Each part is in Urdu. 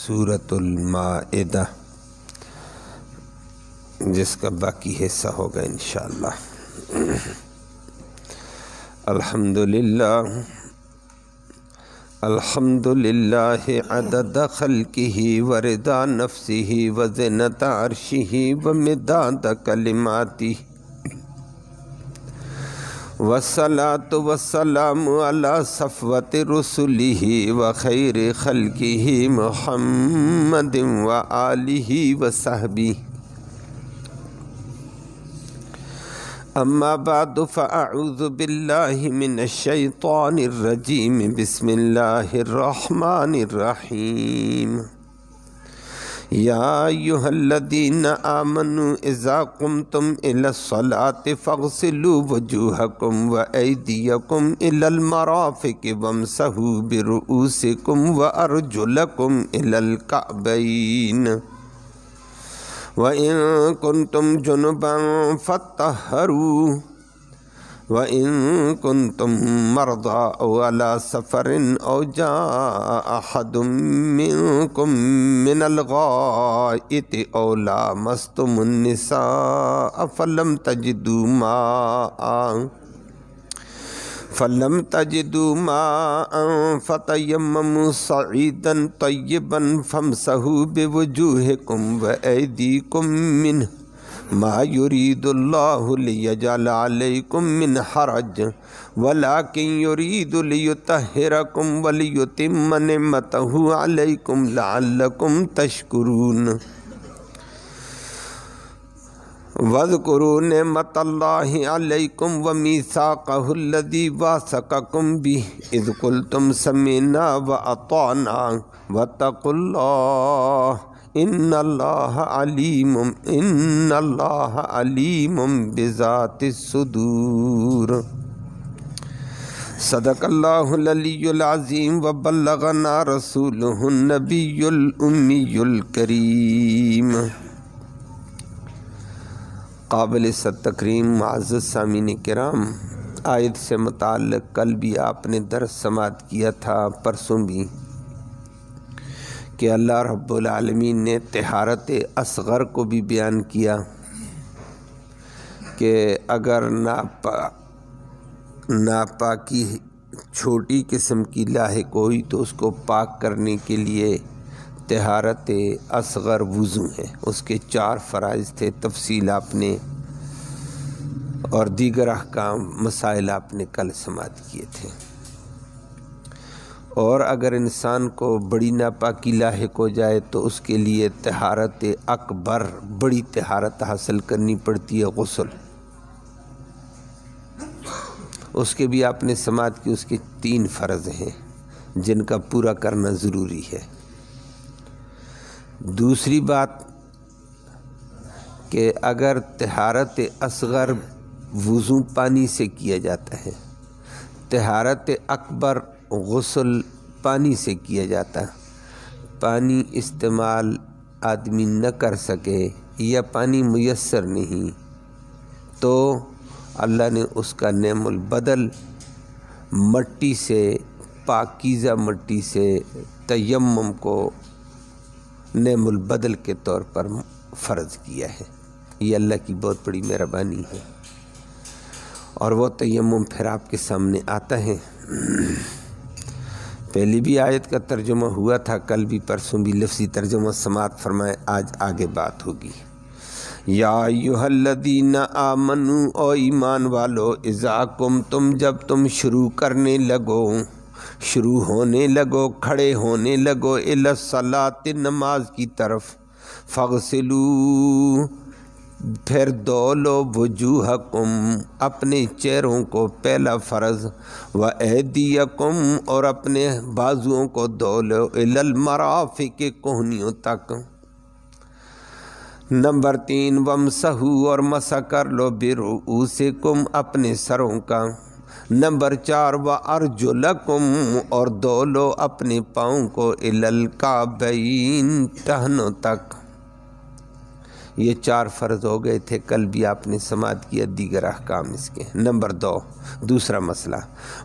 سورۃ المائدہ، جس کا باقی حصہ ہوگا انشاءاللہ۔ الحمدللہ عدد خلقہ ورضا نفسہ وزنۃ عرشہ ومداد کلماتہ، والصلاة والسلام علی صفوۃ رسلہ وخیر خلقہ محمد وآلہ وصحبہ، اما بعد فاعوذ باللہ من الشیطان الرجیم، بسم اللہ الرحمن الرحیم۔ یا ایہا الذین آمنوا اذا قمتم الی الصلاة فاغسلوا وجوہکم وایدیکم الی المرافق وامسحوا برؤوسکم وارجلکم الی الکعبین، وَإِن كُنتُمْ جُنُبًا فَاطَّهَّرُوا، وَإِن كُنتُمْ مَرْضَىٰ أَوْ عَلَىٰ سَفَرٍ أَوْ جَاءَ أَحَدٌ مِّنكُم مِّنَ الْغَائِطِ أَوْ لَامَسْتُمُ النِّسَاءَ فَلَمْ تَجِدُوا مَاءً فَتَيَمَّمُوا صَعِيدًا طَيِّبًا فَامْسَحُوا بِوُجُوهِكُمْ وَأَيْدِيكُمْ مِنْهُ مَا يُرِيدُ اللَّهُ لِيَجْعَلَ عَلَيْكُمْ مِنْ حَرَجٍ وَلَكِنْ يُرِيدُ لِيُطَهِّرَكُمْ وَلِيُتِمَّ نِعْمَتَهُ عَلَيْكُمْ لَعَلَّكُمْ تَشْكُرُونَ۔ وَاذْكُرُوا نِعْمَةَ اللَّهِ عَلَيْكُمْ وَمِيثَاقَهُ الَّذِي وَاثَقَكُمْ بِهِ إِذْ قُلْتُمْ سَمِعْنَا وَأَطَعْنَا وَاتَّقُوا اللَّهَ إِنَّ اللَّهَ عَلِيمٌ بِذَاتِ الصُّدُورِ۔ صدق اللہ العلی العظیم وبلغنا رسولہ النبی الأمی الکریم۔ قابل تکریم معزز سامعین کرام، آیت سے متعلق کل بھی آپ نے درس سماعت کیا تھا، پرسوں بھی، کہ اللہ رب العالمین نے طہارت اصغر کو بھی بیان کیا کہ اگر ناپاکی چھوٹی قسم کی لاحق ہوئی تو اس کو پاک کرنے کے لیے طہارت اصغر وضو ہے۔ اس کے 4 فرائض تھے، تفصیل آپ نے اور دیگر احکام مسائل آپ نے کل سماعت کیے تھے۔ اور اگر انسان کو بڑی ناپاکی لاحق ہو جائے تو اس کے لیے طہارت اکبر، بڑی طہارت حاصل کرنی پڑتی ہے، غسل۔ اس کے بھی آپ نے سماعت کی، اس کے 3 فرض ہیں جن کا پورا کرنا ضروری ہے۔ دوسری بات کہ اگر طہارت اصغر وضو پانی سے کیا جاتا ہے، طہارت اکبر غسل پانی سے کیا جاتا ہے، پانی استعمال آدمی نہ کر سکے یا پانی میسر نہیں، تو اللہ نے اس کا نعم البدل مٹی سے، پاکیزہ مٹی سے تیمم کو نعم البدل کے طور پر فرض کیا ہے۔ یہ اللہ کی بہت بڑی مہربانی ہے، اور وہ تیمم پھر آپ کے سامنے آتا ہے۔ پہلی بھی آیت کا ترجمہ ہوا تھا، کل بھی پرسوں بھی لفظی ترجمہ سماعت فرمائے، آج آگے بات ہوگی۔ یا ایھا الذین آمنوا، او ایمان والو، اذا قمتم، جب تم شروع کرنے لگو، شروع ہونے لگو، کھڑے ہونے لگو، الی الصلاۃ، نماز کی طرف، فاغسلوا، پھر دھو لو، وجوہکم، اپنے چہروں کو، پہلا فرض، وایدیکم، اور اپنے بازوؤں کو دھو لو، الی المرافق، کوہنیوں تک۔ نمبر 3، وامسحوا، اور مسح کر لو، برؤوسکم، اپنے سروں کا۔ نمبر 4، وارجلکم، اور دھو لو اپنے پاؤں کو، الی الکعبین، ٹہنوں تک۔ یہ 4 فرض ہو گئے تھے، کل بھی آپ نے سماعت کیا دیگر احکام اس کے۔ نمبر 2، دوسرا مسئلہ،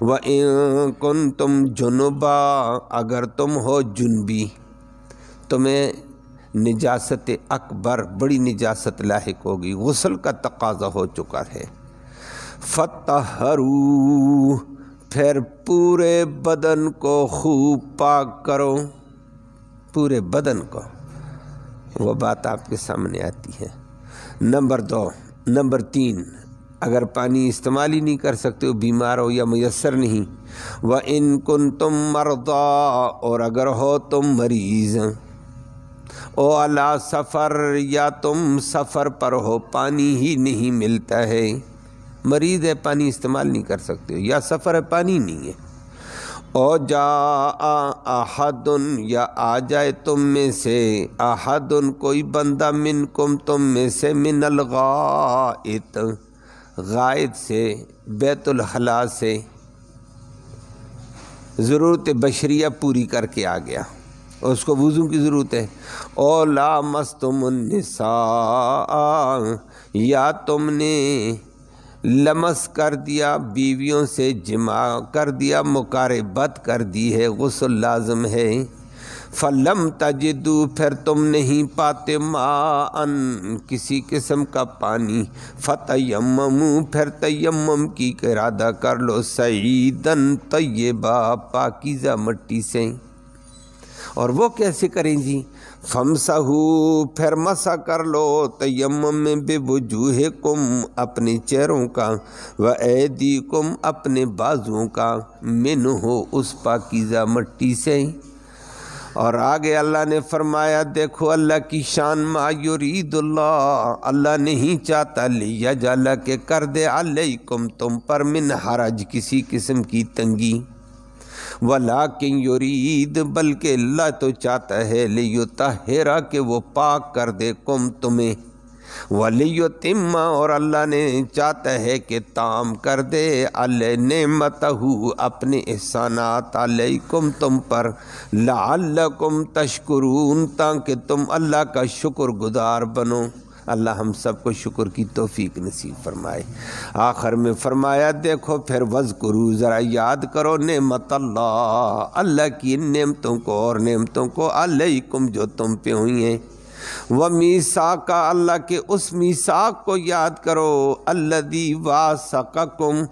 وَإِن كُنتُمْ جُنُبًا، اگر تم ہو جنبی، تمہیں نجاست اکبر بڑی نجاست لاحق ہوگی، غسل کا تقاضا ہو چکا ہے۔ فطہروا پھر پورے بدن کو خوب پاک کرو، پورے بدن کو، وہ بات آپ کے سامنے آتی ہے۔ نمبر 3، اگر پانی استعمال ہی نہیں کر سکتے ہو، بیمار ہو یا میسر نہیں، وَإِن كُنتُم مَرْضَىٰ اور اگر ہو تم مریض، او علی سفر یا تم سفر پر ہو، پانی ہی نہیں ملتا ہے، مریض ہے پانی استعمال نہیں کر سکتے ہو، یا سفر ہے پانی نہیں ہے، او جاء احد یا آ جائے تم میں سے، احد کوئی بندہ، منکم تم میں سے، من الغائط غائط سے، بیت الخلاء سے، ضرورت بشریہ پوری کر کے آ گیا، اس کو وضو کی ضرورت ہے، او لامستم النساء یا تم نے لمس کر دیا بیویوں سے، جماع کر دیا، مقاربت کر دی ہے، غسل لازم ہے، فلم تجدوا پھر تم نہیں پاتے ماء کسی قسم کا پانی، فتیمموا پھر تیمم کی ارادہ کر لو، صعیداً طیبا پاکیزہ مٹی سے، اور وہ کیسے کریں جی؟ فامسحوا پھر مسح کر لو تیمم میں، بوجوہکم اپنے چہروں کا، وایدیکم اپنے بازوؤں کا، منہ اس پاکیزہ مٹی سے۔ اور آگے اللہ نے فرمایا، دیکھو اللہ کی شان، ما یرید اللہ، اللہ نہیں چاہتا، لیجعل کہ کر دے، علیکم تم پر، من حرج کسی قسم کی تنگی، ولیکن یرید بلکہ اللہ تو چاہتا ہے، لیطہرا کہ وہ پاک کر دے، کم تمہیں، ولیتم اور اللہ نے چاہتا ہے کہ تام کر دے، علی نعمتہ اپنے احسانات، علیکم تم پر، لعلکم تشکرون تاکہ تم اللہ کا شکر گزار بنو۔ اللہ ہم سب کو شکر کی توفیق نصیب فرمائے۔ آخر میں فرمایا، دیکھو پھر وذکروا ذرا یاد کرو نعمت اللہ کی ان نعمتوں کو، اور نعمتوں کو، علیکم جو تم پہ ہوئی ہیں، ومیثاق اللہ کے اس میثاق کو یاد کرو، الذی واثقکم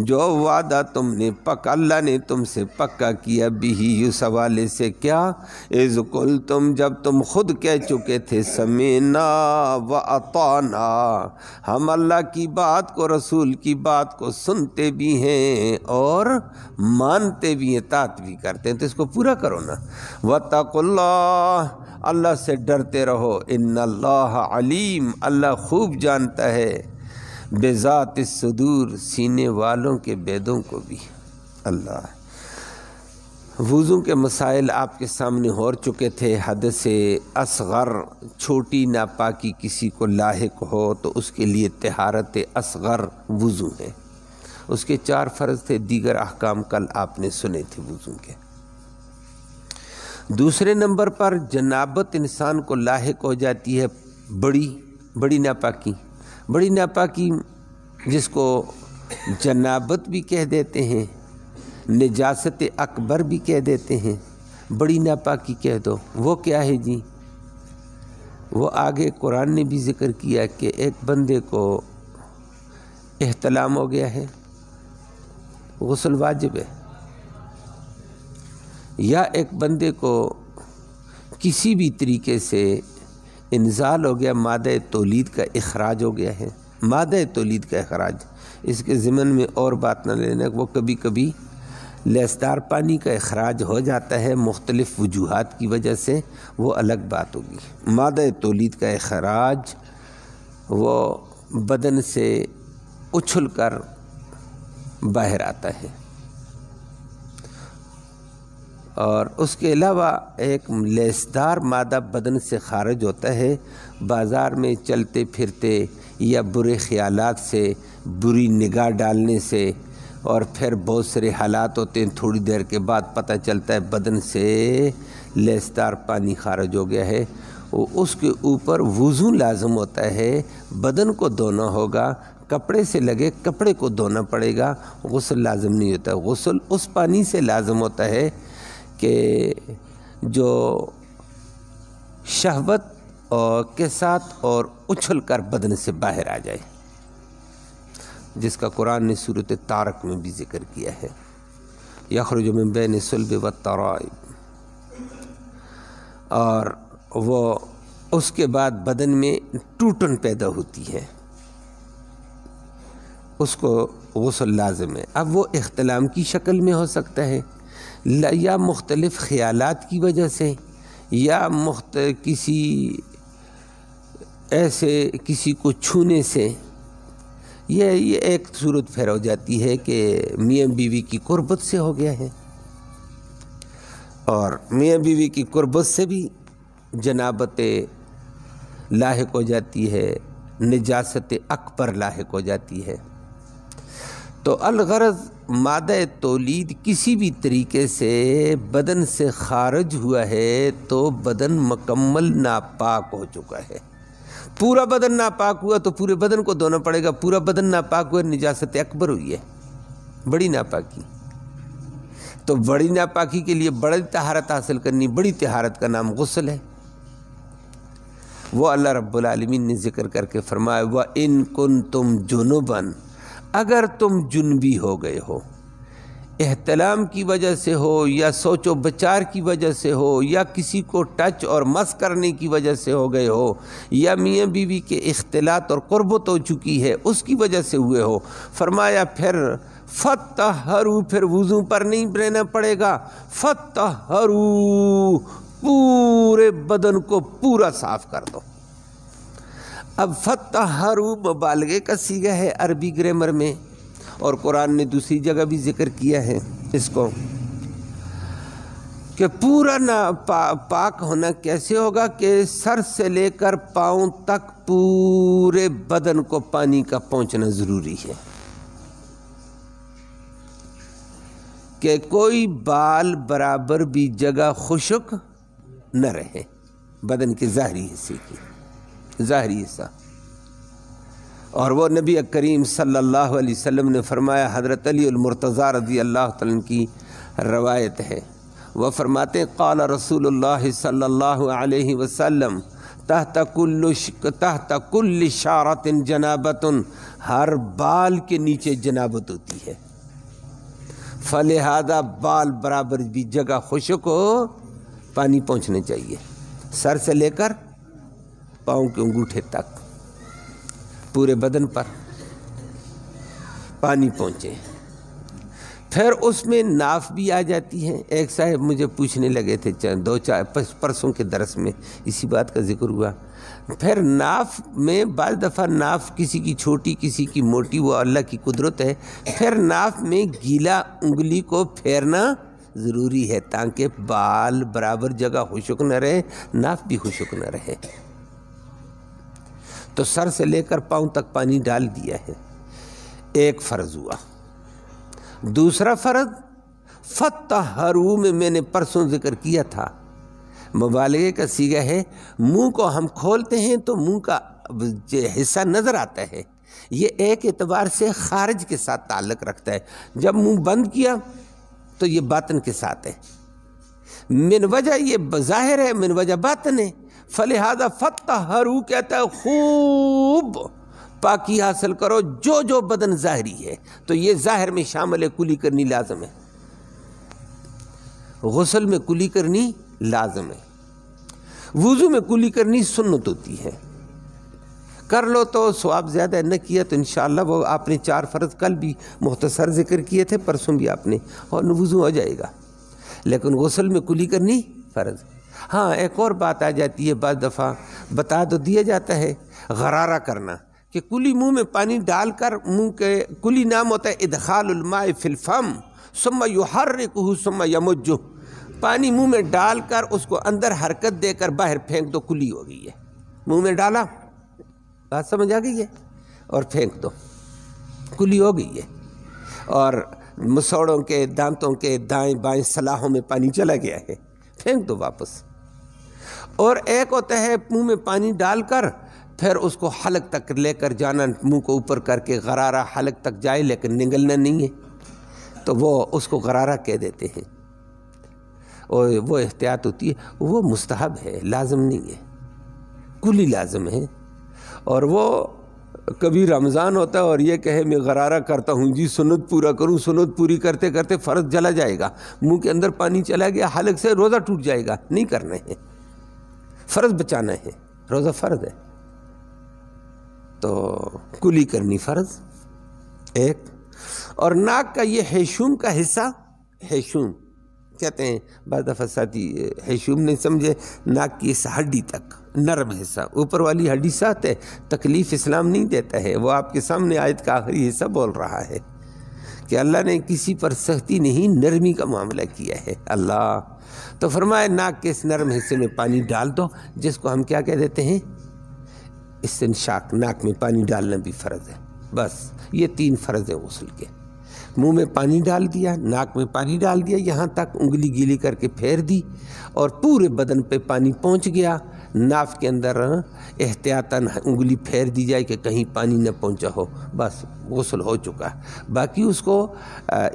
جو وعدہ تم نے اللہ نے تم سے پکا کیا، بھی اس حوالے سے، کیا؟ اذ قلتم جب تم خود کہہ چکے تھے، سمعنا واطعنا، ہم اللہ کی بات کو، رسول کی بات کو سنتے بھی ہیں اور مانتے بھی ہیں، اطاعت بھی کرتے ہیں، تو اس کو پورا کرو نا۔ واتقوا اللہ اللہ سے ڈرتے رہو، ان اللہ علیم اللہ خوب جانتا ہے، بذات الصدور سینے والوں کے بیدوں کو بھی۔ اللہ وضو کے مسائل آپ کے سامنے ہو چکے تھے۔ حدث اصغر چھوٹی ناپاکی کسی کو لاحق ہو تو اس کے لیے طہارت اصغر وضو ہے، اس کے 4 فرض تھے، دیگر احکام کل آپ نے سنے تھے وضو کے۔ دوسرے نمبر پر جنابت انسان کو لاحق ہو جاتی ہے، بڑی ناپاکی، بڑی ناپاکی جس کو جنابت بھی کہہ دیتے ہیں، نجاست اکبر بھی کہہ دیتے ہیں، بڑی ناپاکی کہہ دو، وہ کیا ہے جی؟ وہ آگے قرآن نے بھی ذکر کیا کہ ایک بندے کو احتلام ہو گیا ہے، غسل واجب ہے، یا ایک بندے کو کسی بھی طریقے سے انزال ہو گیا، مادہ تولید کا اخراج ہو گیا ہے، مادہ تولید کا اخراج، اس کے ضمن میں اور بات نہ لینا، وہ کبھی کبھی لیسدار پانی کا اخراج ہو جاتا ہے مختلف وجوہات کی وجہ سے، وہ الگ بات ہوگی۔ مادہ تولید کا اخراج وہ بدن سے اچھل کر باہر آتا ہے، اور اس کے علاوہ ایک لیسدار مادہ بدن سے خارج ہوتا ہے بازار میں چلتے پھرتے، یا برے خیالات سے، بری نگاہ ڈالنے سے، اور پھر بہت سارے حالات ہوتے ہیں، تھوڑی دیر کے بعد پتہ چلتا ہے بدن سے لیسدار پانی خارج ہو گیا ہے، اس کے اوپر وضو لازم ہوتا ہے، بدن کو دھونا ہوگا، کپڑے سے لگے کپڑے کو دھونا پڑے گا، غسل لازم نہیں ہوتا۔ غسل اس پانی سے لازم ہوتا ہے کہ جو شہوت کے ساتھ اور اچھل کر بدن سے باہر آ جائے، جس کا قرآن نے سورۃ طارق میں بھی ذکر کیا ہے، یخرج من بین الصلب والترائب، اور وہ اس کے بعد بدن میں ٹوٹن پیدا ہوتی ہے، اس کو غسل لازم ہے۔ اب وہ احتلام کی شکل میں ہو سکتا ہے یا مختلف خیالات کی وجہ سے، یا کسی ایسے کسی کو چھونے سے، یہ ایک صورت پھر ہو جاتی ہے کہ میاں بیوی کی قربت سے ہو گیا ہے، اور میاں بیوی کی قربت سے بھی جنابت لاحق ہو جاتی ہے، نجاست اکبر لاحق ہو جاتی ہے۔ تو الغرض مادہ تولید کسی بھی طریقے سے بدن سے خارج ہوا ہے تو بدن مکمل ناپاک ہو چکا ہے۔ پورا بدن ناپاک ہوا تو پورے بدن کو دھونا پڑے گا، پورا بدن ناپاک ہوا نجاست اکبر ہوئی ہے، بڑی ناپاکی۔ تو بڑی ناپاکی کے لیے بڑی طہارت حاصل کرنی، بڑی طہارت کا نام غسل ہے۔ وہ اللہ رب العالمین نے ذکر کر کے فرمایا وَإِن كُنتُمْ جُنُبًا، اگر تم جنبی ہو گئے ہو، احتلام کی وجہ سے ہو یا سوچ و بچار کی وجہ سے ہو یا کسی کو ٹچ اور مس کرنے کی وجہ سے ہو گئے ہو یا میاں بیوی کے اختلاط اور قربت ہو چکی ہے اس کی وجہ سے ہوئے ہو، فرمایا پھر فَطَّهَّرُوا، پھر وضو پر نہیں رہنا پڑے گا، فَطَّهَّرُوا، پورے بدن کو پورا صاف کر دو۔ اب فَطَّهَّرُوا مبالغے کا صیغہ ہے عربی گرامر میں، اور قرآن نے دوسری جگہ بھی ذکر کیا ہے اس کو کہ پورا پاک ہونا کیسے ہوگا کہ سر سے لے کر پاؤں تک پورے بدن کو پانی کا پہنچنا ضروری ہے، کہ کوئی بال برابر بھی جگہ خشک نہ رہے بدن کے ظاہری حصے کی، ظاہری حصہ۔ اور وہ نبی کریم صلی اللہ علیہ وسلم نے فرمایا، حضرت علی المرتضیٰ رضی اللہ تعالیٰ عنہ کی روایت ہے، وہ فرماتے ہیں قال رسول اللہ صلی اللہ علیہ وسلم تحت کل شعرۃ جنابۃ، ہر بال کے نیچے جنابت ہوتی ہے، فلہذا بال برابر بھی جگہ خشک ہو پانی پہنچنا چاہیے، سر سے لے کر پاؤں کے انگوٹھے تک پورے بدن پر پانی پہنچے۔ پھر اس میں ناف بھی آ جاتی ہے۔ ایک صاحب مجھے پوچھنے لگے تھے دو چار پرسوں کے درس میں اسی بات کا ذکر ہوا۔ پھر ناف میں بعض دفعہ ناف کسی کی چھوٹی کسی کی موٹی، وہ اللہ کی قدرت ہے، پھر ناف میں گیلا انگلی کو پھیرنا ضروری ہے تاکہ بال برابر جگہ خشک نہ رہے، ناف بھی خشک نہ رہے۔ تو سر سے لے کر پاؤں تک پانی ڈال دیا ہے، ایک فرض ہوا۔ دوسرا فرض فَطَّهَّرُوا میں نے پرسوں ذکر کیا تھا، مبالغے کا صیغہ ہے، منہ کو ہم کھولتے ہیں تو منہ کا حصہ نظر آتا ہے، یہ ایک اعتبار سے خارج کے ساتھ تعلق رکھتا ہے، جب منہ بند کیا تو یہ باطن کے ساتھ ہے، من وجہ یہ ظاہر ہے، من وجہ باطن ہے، فلہذا فَطَّهَّرُوا کہتا ہے خوب پاکی حاصل کرو جو جو بدن ظاہری ہے، تو یہ ظاہر میں شامل ہے، کلی کرنی لازم ہے، غسل میں کلی کرنی لازم ہے، وضو میں کلی کرنی سنت ہوتی ہے، کر لو تو ثواب زیادہ ہے، نہ کیا تو انشاءاللہ وہ آپ نے 4 فرض کل بھی مختصر ذکر کیے تھے، پرسوں بھی آپ نے، اور وضو ہو جائے گا، لیکن غسل میں کلی کرنی فرض۔ ہاں ایک اور بات آ جاتی ہے، بعض دفعہ بتا تو دیا جاتا ہے، غرارہ کرنا، کہ کلی منہ میں پانی ڈال کر، منہ کے کلی نام ہوتا ہے ادخال الماء فی الفم ثم یحرکہ ثم یمجہ، پانی منہ میں ڈال کر اس کو اندر حرکت دے کر باہر پھینک دو، کلی ہو گئی ہے، منہ میں ڈالا، بات سمجھ آ گئی ہے، اور پھینک دو، کلی ہو گئی ہے، اور مسوڑوں کے دانتوں کے دائیں بائیں صلاحوں میں پانی چلا گیا ہے، پھینک دو واپس۔ اور ایک ہوتا ہے منہ میں پانی ڈال کر پھر اس کو حلق تک لے کر جانا، منہ کو اوپر کر کے غرارہ حلق تک جائے لیکن نگلنا نہیں ہے، تو وہ اس کو غرارہ کہہ دیتے ہیں، اور وہ احتیاط ہوتی ہے، وہ مستحب ہے، لازم نہیں ہے۔ کلی لازم ہے۔ اور وہ کبھی رمضان ہوتا ہے اور یہ کہے میں غرارہ کرتا ہوں جی سنت پورا کروں، سنت پوری کرتے کرتے فرض چلا جائے گا، منہ کے اندر پانی چلا گیا، حلق سے روزہ ٹوٹ جائے گا، نہیں کرنا ہے، فرض بچانا ہے، روزہ فرض ہے، تو کلی کرنی فرض ایک۔ اور ناک کا یہ حیشوم کا حصہ، حیشوم کہتے ہیں بعض دفعہ ساتھی حیشوم نہیں سمجھے، ناک کی اس ہڈی تک نرم حصہ، اوپر والی ہڈی ساتھ ہے، تکلیف اسلام نہیں دیتا ہے، وہ آپ کے سامنے آیت کا آخری حصہ بول رہا ہے کہ اللہ نے کسی پر سختی نہیں، نرمی کا معاملہ کیا ہے اللہ۔ تو فرمایا ناک کے اس نرم حصے میں پانی ڈال دو، جس کو ہم کیا کہہ دیتے ہیں استنشاق، ناک میں پانی ڈالنا بھی فرض ہے۔ بس یہ 3 فرض ہیں غسل کے۔ منہ میں پانی ڈال دیا، ناک میں پانی ڈال دیا، یہاں تک انگلی گیلی کر کے پھیر دی، اور پورے بدن پہ پانی پہنچ گیا، ناف کے اندر احتیاطاً انگلی پھیر دی جائے کہ کہیں پانی نہ پہنچا ہو، بس غسل ہو چکا۔ باقی اس کو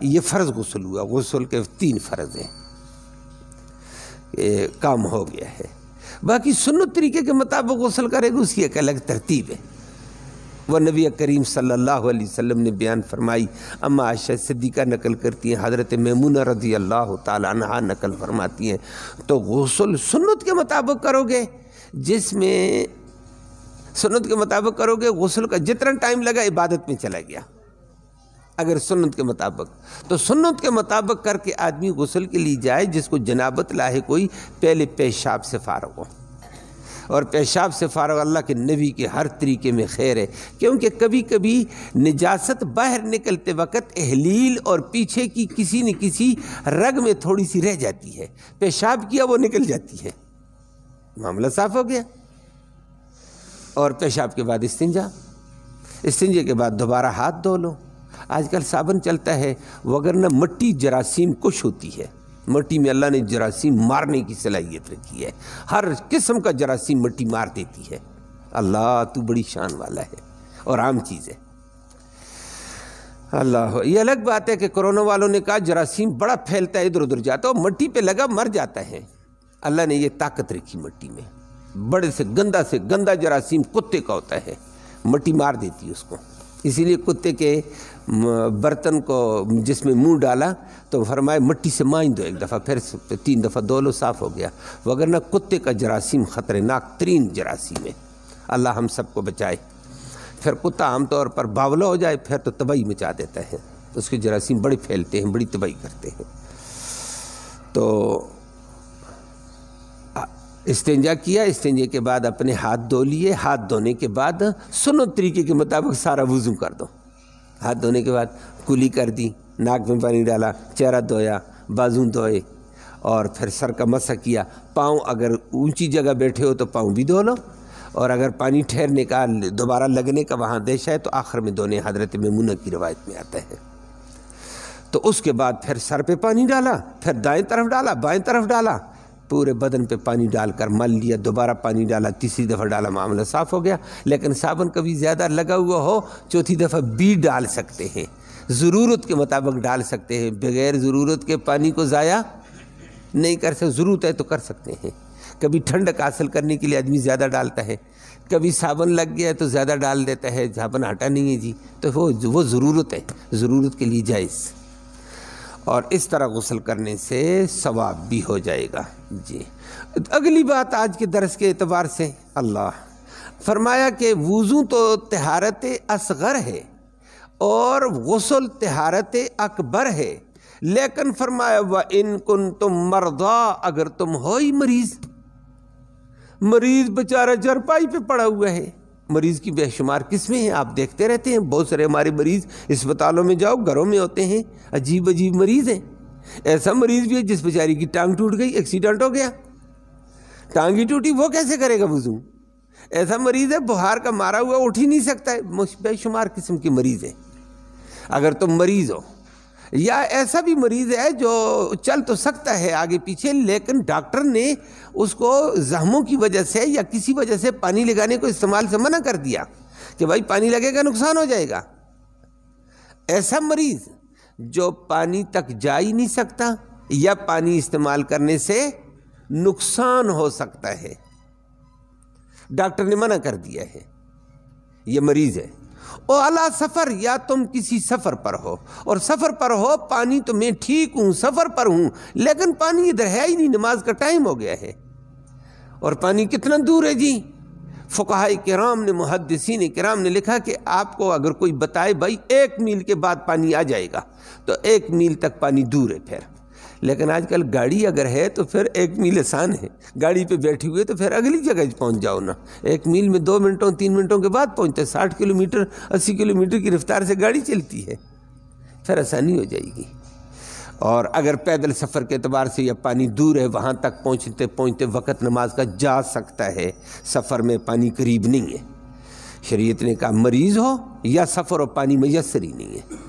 یہ فرض غسل ہوا، غسل کے 3 فرض ہیں، کام ہو گیا ہے۔ باقی سنت طریقے کے مطابق غسل کرے گا، اس کی ایک الگ ترتیب ہے، وہ نبی کریم صلی اللہ علیہ وسلم نے بیان فرمائی۔ اما عائشہ صدیقہ نقل کرتی ہیں، حضرت میمونہ رضی اللہ تعالیٰ عنہا نقل فرماتی ہیں، تو غسل سنت کے مطابق کرو گے، جس میں سنت کے مطابق کرو گے، غسل کا جتنا ٹائم لگا عبادت میں چلا گیا۔ اگر سنت کے مطابق، تو سنت کے مطابق کر کے آدمی غسل کے لیے جائے، جس کو جنابت لاحق ہوئی، پہلے پیشاب سے فارغ ہو، اور پیشاب سے فارغ اللہ کے نبی کے ہر طریقے میں خیر ہے، کیونکہ کبھی کبھی نجاست باہر نکلتے وقت احلیل اور پیچھے کی کسی نہ کسی رگ میں تھوڑی سی رہ جاتی ہے، پیشاب کیا وہ نکل جاتی ہے، معاملہ صاف ہو گیا۔ اور پیشاب کے بعد استنجے کے بعد دوبارہ ہاتھ دھو لو۔ آج کل صابن چلتا ہے، وگرنہ مٹی جراثیم کش ہوتی ہے، مٹی میں اللہ نے جراثیم مارنے کی صلاحیت رکھی ہے، ہر قسم کا جراثیم مٹی مار دیتی ہے، اللہ تو بڑی شان والا ہے، اور عام چیز ہے اللہ۔ یہ الگ بات ہے کہ کرونا والوں نے کہا جراثیم بڑا پھیلتا ہے، ادھر ادھر جاتا ہے، اور مٹی پہ لگا مر جاتا ہے، اللہ نے یہ طاقت رکھی مٹی میں، بڑے سے گندا جراثیم کتے کا ہوتا ہے، مٹی مار دیتی ہے اس کو، اسی لیے کتے کے برتن کو جس میں منہ ڈالا تو فرمائے مٹی سے مائن دو 1 دفعہ، پھر 3 دفعہ دھو لو، صاف ہو گیا، وگرنہ کتے کا جراثیم خطرناک ترین جراثیم ہے، اللہ ہم سب کو بچائے۔ پھر کتا عام طور پر باولا ہو جائے پھر تو تباہی مچا دیتا ہے، اس کے جراثیم بڑے پھیلتے ہیں، بڑی تباہی کرتے ہیں۔ تو استنجا کیا، استنجے کے بعد اپنے ہاتھ دھو لیے، ہاتھ دھونے کے بعد سنت طریقے کے مطابق سارا وضو کر دو، ہاتھ دھونے کے بعد کلی کر دی، ناک میں پانی ڈالا، چہرہ دھویا، بازو دھوئے، اور پھر سر کا مسح کیا، پاؤں اگر اونچی جگہ بیٹھے ہو تو پاؤں بھی دھو لو، اور اگر پانی ٹھہرنے کا دوبارہ لگنے کا وہاں اندیشہ ہے تو آخر میں دھونے، حضرت میمونہ کی روایت میں آتا ہے۔ تو اس کے بعد پھر سر پہ پانی ڈالا، پھر دائیں طرف ڈالا، بائیں طرف ڈالا، پورے بدن پہ پانی ڈال کر مل لیا، دوبارہ پانی ڈالا، تیسری دفعہ ڈالا، معاملہ صاف ہو گیا۔ لیکن صابن کبھی زیادہ لگا ہوا ہو، چوتھی دفعہ بھی ڈال سکتے ہیں، ضرورت کے مطابق ڈال سکتے ہیں، بغیر ضرورت کے پانی کو ضائع نہیں کر سکتے، ضرورت ہے تو کر سکتے ہیں۔ کبھی ٹھنڈک حاصل کرنے کے لیے آدمی زیادہ ڈالتا ہے، کبھی صابن لگ گیا تو زیادہ ڈال دیتا ہے، صابن ہٹا نہیں ہے جی، تو وہ ضرورت ہے، ضرورت کے لیے جائز، اور اس طرح غسل کرنے سے ثواب بھی ہو جائے گا جی۔ اگلی بات آج کے درس کے اعتبار سے، اللہ فرمایا کہ وضو تو طہارت اصغر ہے اور غسل طہارت اکبر ہے، لیکن فرمایا وَإِن كُنتُم مَرْضَىٰ، اگر تم ہوئی مریض بیچارہ چرپائی پہ پڑا ہوا ہے، مریض کی بے شمار قسمیں ہیں، آپ دیکھتے رہتے ہیں، بہت سارے ہمارے مریض اسپتالوں میں جاؤ، گھروں میں ہوتے ہیں، عجیب مریض ہیں۔ ایسا مریض بھی ہے جس بیچاری کی ٹانگ ٹوٹ گئی، ایکسیڈنٹ ہو گیا، ٹانگ ہی ٹوٹی، وہ کیسے کرے گا وضو؟ ایسا مریض ہے بخار کا مارا ہوا اٹھ ہی نہیں سکتا ہے، بے شمار قسم کے مریض ہیں۔ اگر تم مریض ہو، یا ایسا بھی مریض ہے جو چل تو سکتا ہے آگے پیچھے، لیکن ڈاکٹر نے اس کو زخموں کی وجہ سے یا کسی وجہ سے پانی لگانے کو استعمال سے منع کر دیا کہ بھائی پانی لگے گا نقصان ہو جائے گا، ایسا مریض جو پانی تک جا ہی نہیں سکتا یا پانی استعمال کرنے سے نقصان ہو سکتا ہے، ڈاکٹر نے منع کر دیا ہے، یہ مریض ہے۔ او علی سفر، یا تم کسی سفر پر ہو، اور سفر پر ہو، پانی تو میں ٹھیک ہوں، سفر پر ہوں، لیکن پانی ادھر ہے ہی نہیں، نماز کا ٹائم ہو گیا ہے۔ اور پانی کتنا دور ہے جی؟ فقہاء کرام نے، محدثین کرام نے لکھا کہ آپ کو اگر کوئی بتائے بھائی 1 میل کے بعد پانی آ جائے گا تو 1 میل تک پانی دور ہے پھر۔ لیکن آج کل گاڑی اگر ہے تو پھر 1 میل آسان ہے، گاڑی پہ بیٹھے ہوئے تو پھر اگلی جگہ پہنچ جاؤ نا۔ 1 میل میں 2 منٹوں 3 منٹوں کے بعد پہنچتے، 60 کلومیٹر 80 کلومیٹر کی رفتار سے گاڑی چلتی ہے، پھر آسانی ہو جائے گی۔ اور اگر پیدل سفر کے اعتبار سے یا پانی دور ہے، وہاں تک پہنچتے پہنچتے وقت نماز کا جا سکتا ہے، سفر میں پانی قریب نہیں ہے۔ شریعت نے کہا مریض ہو یا سفر ہو، پانی میسر ہی نہیں ہے۔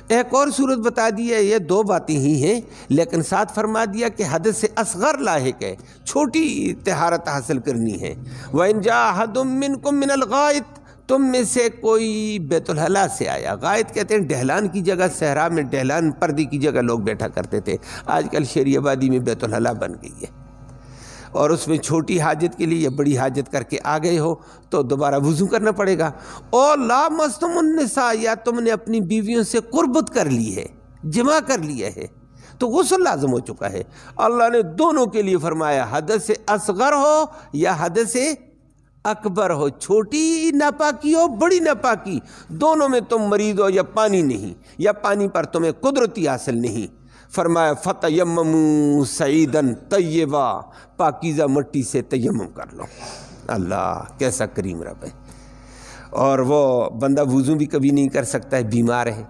ایک اور صورت بتا دی ہے، یہ 2 باتیں ہی ہیں، لیکن ساتھ فرما دیا کہ حدث اصغر لاحق ہے، چھوٹی طہارت حاصل کرنی ہے۔ وَإِنْ جَاءَ أَحَدٌ مِّنْكُم مِّنَ الْغَائِطِ، تم میں سے کوئی بیت الخلاء سے آیا۔ غائط کہتے ہیں ڈھلان کی جگہ، صحرا میں ڈھلان پردے کی جگہ لوگ بیٹھا کرتے تھے، آج کل شہری آبادی میں بیت الخلاء بن گئی ہے، اور اس میں چھوٹی حاجت کے لیے یا بڑی حاجت کر کے آ گئے ہو تو دوبارہ وضو کرنا پڑے گا۔ اور لامستم النساء، یا تم نے اپنی بیویوں سے قربت کر لی ہے، جمع کر لیا ہے تو غسل لازم ہو چکا ہے۔ اللہ نے دونوں کے لیے فرمایا، حدث اصغر ہو یا حدث اکبر ہو، چھوٹی ناپاکی ہو بڑی ناپاکی، دونوں میں تم مریض ہو یا پانی نہیں، یا پانی پر تمہیں قدرتی حاصل نہیں، فرمایا فَتَيَمَّمُوا صَعِيدًا طَيِّبًا، پاکیزہ مٹی سے تیمم کر لو۔ اللہ کیسا کریم رب ہے۔ اور وہ بندہ وضو بھی کبھی نہیں کر سکتا ہے، بیمار ہے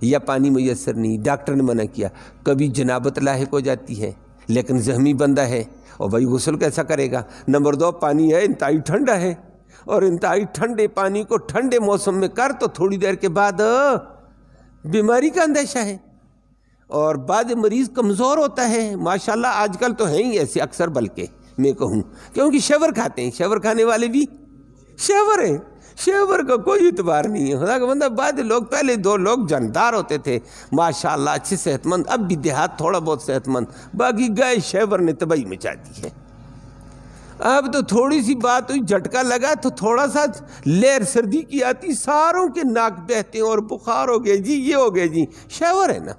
یا پانی میسر نہیں، ڈاکٹر نے منع کیا، کبھی جنابت لاحق ہو جاتی ہے لیکن زخمی بندہ ہے، اور بھائی غسل کیسا کرے گا؟ نمبر 2 پانی ہے انتہائی ٹھنڈا ہے، اور انتہائی ٹھنڈے پانی کو ٹھنڈے موسم میں کر تو تھوڑی دیر کے بعد بیماری کا اندیشہ ہے، اور بعض مریض کمزور ہوتا ہے، ماشاءاللہ آج کل تو ہیں ہی ایسے اکثر، بلکہ میں کہوں کیونکہ شیور کھاتے ہیں، شیور کھانے والے بھی شیور ہیں، شیور کا کوئی اعتبار نہیں ہے، خدا کا بندہ۔ بعض لوگ پہلے 2 لوگ جاندار ہوتے تھے ماشاءاللہ، اچھے صحت مند، اب بھی دیہات تھوڑا بہت صحت مند، باقی گئے شیور نے تباہی مچا دی ہے۔ اب تو تھوڑی سی بات ہوئی، جھٹکا لگا تو تھوڑا سا لہر سردی کی آتی، ساروں کے ناک بہتے ہیں اور بخار ہو گئے جی، یہ ہو گئے جی، شیور ہے نا،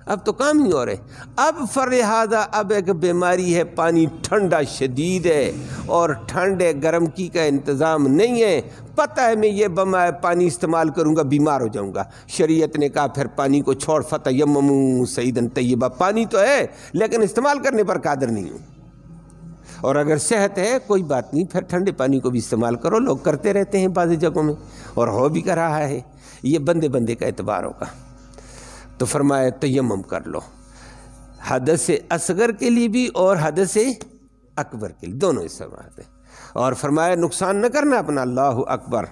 اب تو کام ہی ہو رہے۔ اب فرہذا اب ایک بیماری ہے، پانی ٹھنڈا شدید ہے اور ٹھنڈے گرم کی کا انتظام نہیں ہے، پتہ ہے میں یہ پانی استعمال کروں گا بیمار ہو جاؤں گا، شریعت نے کہا پھر پانی کو چھوڑ، فَتَيَمَّمُوا صَعِيدًا طَيِّبًا، پانی تو ہے لیکن استعمال کرنے پر قادر نہیں ہوں، اور اگر صحت ہے کوئی بات نہیں، پھر ٹھنڈے پانی کو بھی استعمال کرو، لوگ کرتے رہتے ہیں بعض جگہوں میں، اور ہو بھی کر رہا ہے، یہ بندے بندے کا اعتبار ہوگا۔ تو فرمایا تیمم کر لو، حدث اصغر کے لیے بھی اور حدث اکبر کے لیے، دونوں استعمال ہیں، اور فرمایا نقصان نہ کرنا اپنا، اللہ اکبر۔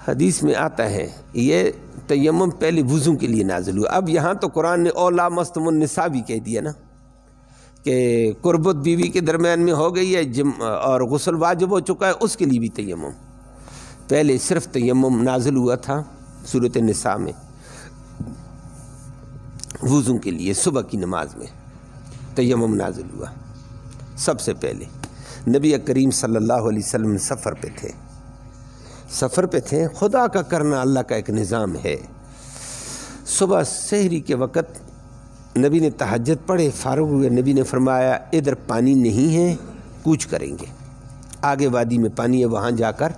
حدیث میں آتا ہے یہ تیمم پہلے وضو کے لیے نازل ہوا، اب یہاں تو قرآن نے او لامستم النساء بھی کہہ دیا نا، کہ قربت بیوی کے درمیان میں ہو گئی ہے اور غسل واجب ہو چکا ہے، اس کے لیے بھی تیمم، پہلے صرف تیمم نازل ہوا تھا سورۃ النساء میں، وضو کے لیے صبح کی نماز میں تیمم نازل ہوا سب سے پہلے۔ نبی کریم صلی اللہ علیہ وسلم سفر پہ تھے، خدا کا کرنا اللہ کا ایک نظام ہے۔ صبح سحری کے وقت نبی نے تہجد پڑھے، فارغ ہوئے، نبی نے فرمایا ادھر پانی نہیں ہے، کوچ کریں گے، آگے وادی میں پانی ہے، وہاں جا کر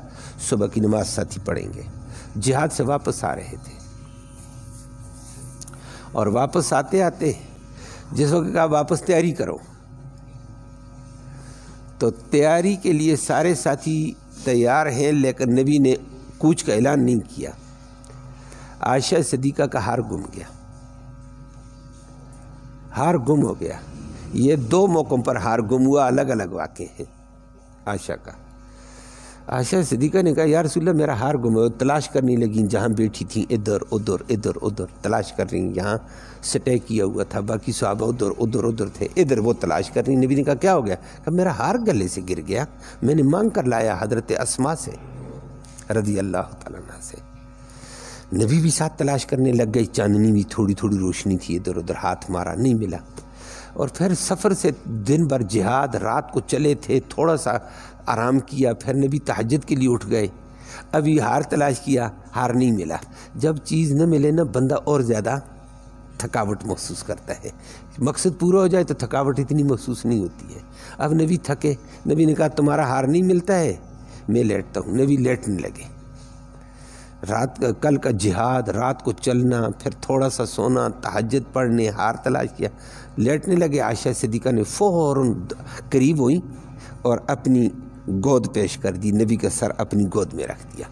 صبح کی نماز ساتھی پڑھیں گے۔ جہاد سے واپس آ رہے تھے، اور واپس آتے آتے جس وقت کہا واپس تیاری کرو، تو تیاری کے لیے سارے ساتھی تیار ہیں، لیکن نبی نے کوچ کا اعلان نہیں کیا۔ عائشہ صدیقہ کا ہار گم گیا، یہ 2 موقعوں پر ہار گم ہوا، الگ الگ واقع ہیں عائشہ کا۔ عائشہ صدیقہ نے کہا یا رسول اللہ میرا ہار گم ہے، تلاش کرنے لگیں، جہاں بیٹھی تھیں ادھر ادھر تلاش کر رہی، یہاں سٹے کیا ہوا تھا، باقی صحابہ ادھر تھے، ادھر وہ تلاش کر رہی۔ نبی نے کہا کیا ہو گیا؟ کہا میرا ہار گلے سے گر گیا، میں نے مانگ کر لایا حضرت اسماء سے رضی اللہ تعالیٰ عنہ سے۔ نبی بھی ساتھ تلاش کرنے لگ گئے، چاندنی بھی تھوڑی روشنی تھی، ادھر ادھر ہاتھ مارا نہیں ملا، اور پھر سفر سے دن بھر جہاد، رات کو چلے تھے، تھوڑا سا آرام کیا، پھر نبی تہجد کے لیے اٹھ گئے، ابھی ہار تلاش کیا، ہار نہیں ملا۔ جب چیز نہ ملے نا بندہ اور زیادہ تھکاوٹ محسوس کرتا ہے، مقصد پورا ہو جائے تو تھکاوٹ اتنی محسوس نہیں ہوتی ہے۔ اب نبی تھکے، نبی نے کہا تمہارا ہار نہیں ملتا ہے، میں لیٹتا ہوں۔ نبی لیٹنے لگے، کل کا جہاد، رات کو چلنا، پھر تھوڑا سا سونا، تہجد پڑھنے، ہار تلاش کیا، لیٹنے لگے۔ عائشہ صدیقہ نے فوراً قریب ہوئی اور اپنی گود پیش کر دی، نبی کا سر اپنی گود میں رکھ دیا۔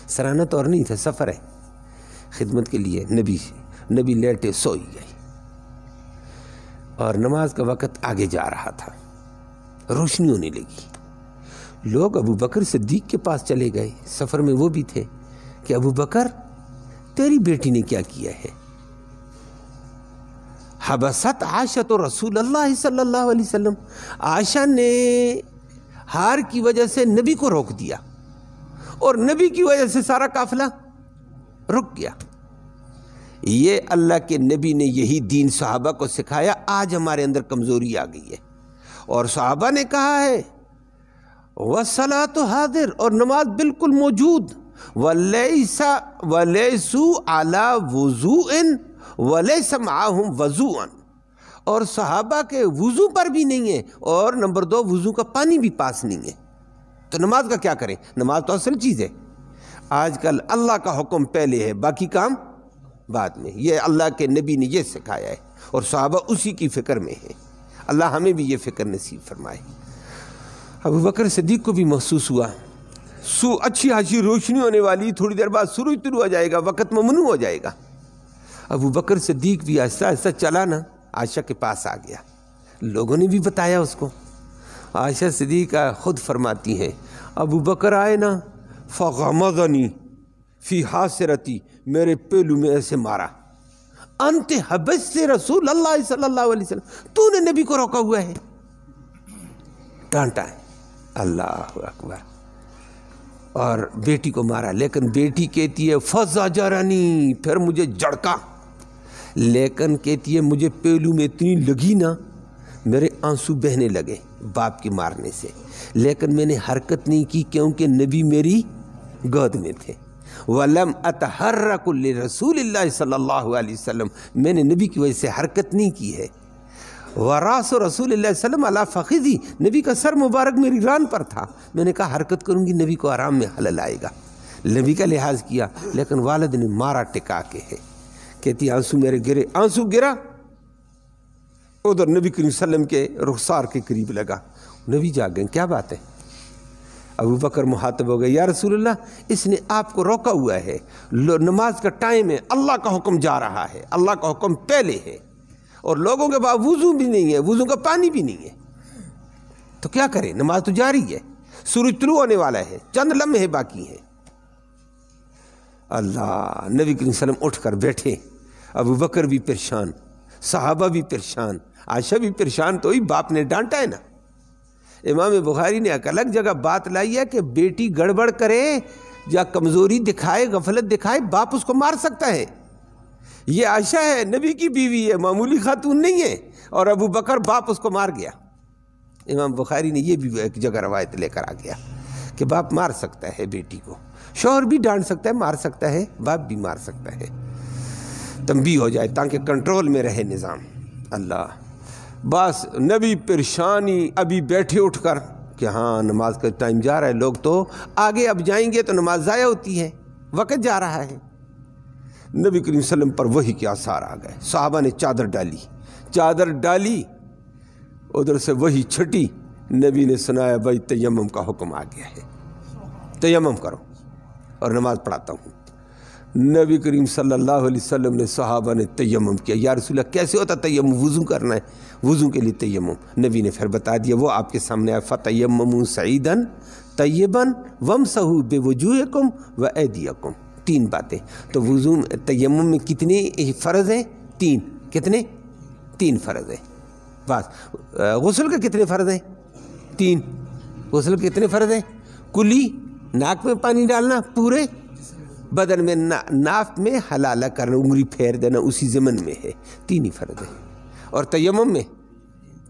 سرانہ طور نہیں تھا، سفر ہے، خدمت کے لیے نبی لیٹے، سوئی گئے اور نماز کا وقت آگے جا رہا تھا، روشنی ہونے لگی۔ لوگ ابو بکر صدیق کے پاس چلے گئے، سفر میں وہ بھی تھے، کہ ابو بکر تیری بیٹی نے کیا کیا ہے؟ حبست عائشہ تو رسول اللہ صلی اللہ علیہ وسلم، عائشہ نے ہار کی وجہ سے نبی کو روک دیا اور نبی کی وجہ سے سارا قافلہ رک گیا۔ یہ اللہ کے نبی نے یہی دین صحابہ کو سکھایا، آج ہمارے اندر کمزوری آ گئی ہے، اور صحابہ نے کہا ہے وَالصَّلَاةُ حاضر، اور نماز بالکل موجود، وَلَيْسُوا عَلَى وُضُوءٍ وَلَيْسَ مَعَهُمْ وَضُوءً، اور صحابہ کے وضو پر بھی نہیں ہے، اور نمبر 2 وضو کا پانی بھی پاس نہیں ہے، تو نماز کا کیا کریں؟ نماز تو اصل چیز ہے۔ آج کل اللہ کا حکم پہلے ہے، باقی کام بعد میں، یہ اللہ کے نبی نے یہ سکھایا ہے، اور صحابہ اسی کی فکر میں ہیں۔ اللہ ہمیں بھی یہ فکر نصیب فرمائے۔ ابو بکر صدیق کو بھی محسوس ہوا اچھی خاصی روشنی ہونے والی، تھوڑی دیر بعد سورج طلوع ہو جائے گا، وقت ممنوع ہو جائے گا۔ ابو بکر صدیق بھی آہستہ آہستہ چلا نا، عائشہ کے پاس آ گیا، لوگوں نے بھی بتایا اس کو۔ عائشہ صدیقہ خود فرماتی ہیں ابو بکر آئے نا فغمضنی فی حاسرتی، میرے پہلو میں ایسے مارا، انت حبست رسول اللہ صلی اللہ علیہ وسلم، تو نے نبی کو روکا ہوا ہے، ڈانٹا ہے۔ اللہ اکبر۔ اور بیٹی کو مارا، لیکن بیٹی کہتی ہے فزجرنی، پھر مجھے جھڑکا، لیکن کہتی ہے مجھے پہلو میں اتنی لگی نا، میرے آنسو بہنے لگے باپ کے مارنے سے، لیکن میں نے حرکت نہیں کی کیونکہ نبی میری گود میں تھے۔ وَلَمْ أَتَحَرَّكُ لِرَسُولِ اللَّهِ صلی اللہ علیہ وسلم، میں نے نبی کی وجہ سے حرکت نہیں کی ہے۔ وَرَاسُ رسول اللہ صلی اللہ علیہ وسلم عَلَى فَخِذِي، نبی کا سر مبارک میری ران پر تھا، میں نے کہا حرکت کروں گی نبی کو آرام میں حلل آئے گا، نبی کا لحاظ کیا، لیکن والد نے مارا ٹکا کے ہے۔ کہتی آنسو میرے گرے، آنسو گرا ادھر نبی کریم صلی اللہ علیہ وسلم کے رخسار کے قریب لگا، نبی جاگ گئے، کیا بات ہے؟ ابو بکر مخاطب ہو گئے، یا رسول اللہ اس نے آپ کو روکا ہوا ہے، نماز کا ٹائم ہے، اللہ کا حکم جا رہا ہے، اللہ کا حکم پہلے ہے، اور لوگوں کے پاس وضو بھی نہیں ہے، وضو کا پانی بھی نہیں ہے، تو کیا کریں؟ نماز تو جاری ہے، سورج طلوع ہونے والا ہے، چند لمحے باقی ہیں۔ اللہ، نبی کریم صلی اللہ علیہ وسلم اٹھ کر بیٹھے، ابو بکر بھی پریشان، صحابہ بھی پریشان، عائشہ بھی پریشان، تو ہی باپ نے ڈانٹا ہے نا۔ امام بخاری نے ایک الگ جگہ بات لائی ہے کہ بیٹی گڑبڑ کرے یا کمزوری دکھائے، غفلت دکھائے، باپ اس کو مار سکتا ہے۔ یہ عائشہ ہے، نبی کی بیوی ہے، معمولی خاتون نہیں ہے، اور ابو بکر باپ اس کو مار گیا۔ امام بخاری نے یہ بھی ایک جگہ روایت لے کر آ گیا کہ باپ مار سکتا ہے بیٹی کو، شوہر بھی ڈانٹ سکتا ہے، مار سکتا ہے، باپ بھی مار سکتا ہے، تنبیہ ہو جائے تاکہ کنٹرول میں رہے نظام۔ اللہ، بس نبی پریشانی، ابھی بیٹھے اٹھ کر کہ ہاں نماز کا ٹائم جا رہا ہے، لوگ تو آگے اب جائیں گے تو نماز ضائع ہوتی ہے، وقت جا رہا ہے۔ نبی کریم صلی اللہ علیہ وسلم پر وحی کے آثار آ گئے، صحابہ نے چادر ڈالی، ادھر سے وحی چھٹی، نبی نے سنایا بھائی تیمم کا حکم آ گیا ہے، تیمم کرو اور نماز پڑھاتا ہوں۔ نبی کریم صلی اللہ علیہ وسلم نے، صحابہ نے تیمم کیا۔ یا رسول اللہ کیسے ہوتا تیمم؟ وضو کرنا ہے، وضو کے لیے تیمم نبی نے پھر بتا دیا، وہ آپ کے سامنے آیا، فَتَيَمَّمُوا صَعِيدًا طَيِّبًا وَامْسَحُوا بِوُجُوهِكُمْ وَأَيْدِيَكُمْ، 3 باتیں۔ تو وضو تیمم میں کتنے فرض ہیں؟ 3۔ کتنے؟ 3 فرض ہیں بس۔ غسل کے کتنے فرض ہیں؟ 3۔ غسل کے کتنے فرض ہیں؟ کلی، ناک میں پانی ڈالنا، پورے بدن میں، ناف میں حلالہ کرنا، انگلی پھیر دینا، اسی ضمن میں ہے، 3 ہی فرض ہیں۔ اور تیمم میں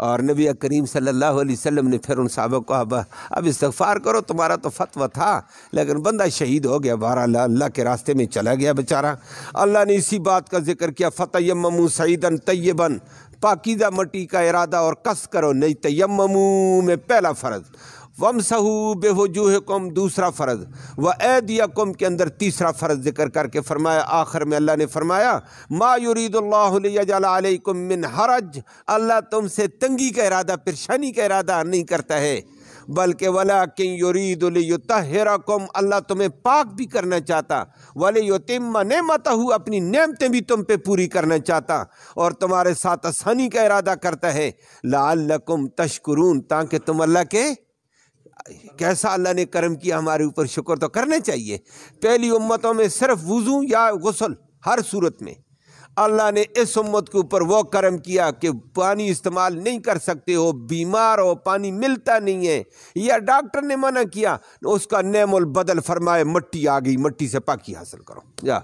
اور نبی کریم صلی اللہ علیہ وسلم نے پھر ان صحابہ کو اب استغفار کرو، تمہارا تو فتویٰ تھا لیکن بندہ شہید ہو گیا، بہرحال اللہ کے راستے میں چلا گیا بیچارہ۔ اللہ نے اسی بات کا ذکر کیا، فَتَيَمَّمُوا صَعِيدًا طَيِّبًا، پاکیزہ مٹی کا ارادہ اور قصد کرو، نہیں تیممو میں پہلا فرض، وَامْسَحُوا بِوُجُوهِكُمْ دوسرا فرض، وَأَيْدِيَكُمْ کے اندر تیسرا فرض ذکر کر کے فرمایا، آخر میں اللہ نے فرمایا مَا يُرِيدُ اللَّهُ لِيَجْعَلَ عَلَيْكُمْ مِنْ حَرَجٍ، اللہ تم سے تنگی کا ارادہ، پریشانی کا ارادہ نہیں کرتا ہے، بلکہ وَلَٰكِن يُرِيدُ لِيُطَهِّرَكُمْ، اللہ تمہیں پاک بھی کرنا چاہتا، وَلِيُتِمَّ نِعْمَتَهُ، اپنی نعمتیں بھی تم پہ پوری کرنا چاہتا اور تمہارے ساتھ آسانی کا ارادہ کرتا ہے، لَعَلَّكُمْ تَشْكُرُونَ، تاکہ تم اللہ کے، کیسا اللہ نے کرم کیا ہمارے اوپر، شکر تو کرنا چاہیے۔ پہلی امتوں میں صرف وضو یا غسل، ہر صورت میں اللہ نے اس امت کے اوپر وہ کرم کیا کہ پانی استعمال نہیں کر سکتے ہو، بیمار ہو، پانی ملتا نہیں ہے یا ڈاکٹر نے منع کیا، اس کا نعم البدل فرمائے مٹی آ گئی، مٹی سے پاکی حاصل کرو، جا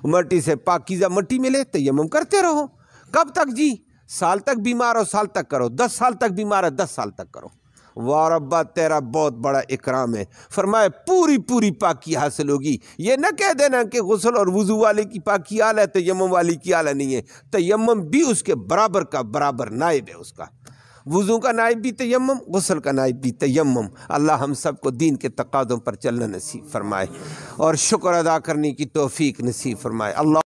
مٹی سے پاکیزہ مٹی ملے تیمم کرتے رہو۔ کب تک جی؟ سال تک بیمار ہو سال تک کرو، 10 سال تک بیمار ہے 10 سال تک کرو۔ واہ ربا تیرا بہت بڑا اکرام ہے، فرمائے پوری پاکی حاصل ہوگی۔ یہ نہ کہہ دینا کہ غسل اور وضو والے کی پاکی اعلیٰ ہے، تیمم والی کی اعلیٰ نہیں ہے، تیمم بھی اس کے برابر کا برابر نائب ہے، اس کا وضو کا نائب بھی تیمم، غسل کا نائب بھی تیمم۔ اللہ ہم سب کو دین کے تقاضوں پر چلنا نصیب فرمائے اور شکر ادا کرنے کی توفیق نصیب فرمائے۔ اللہ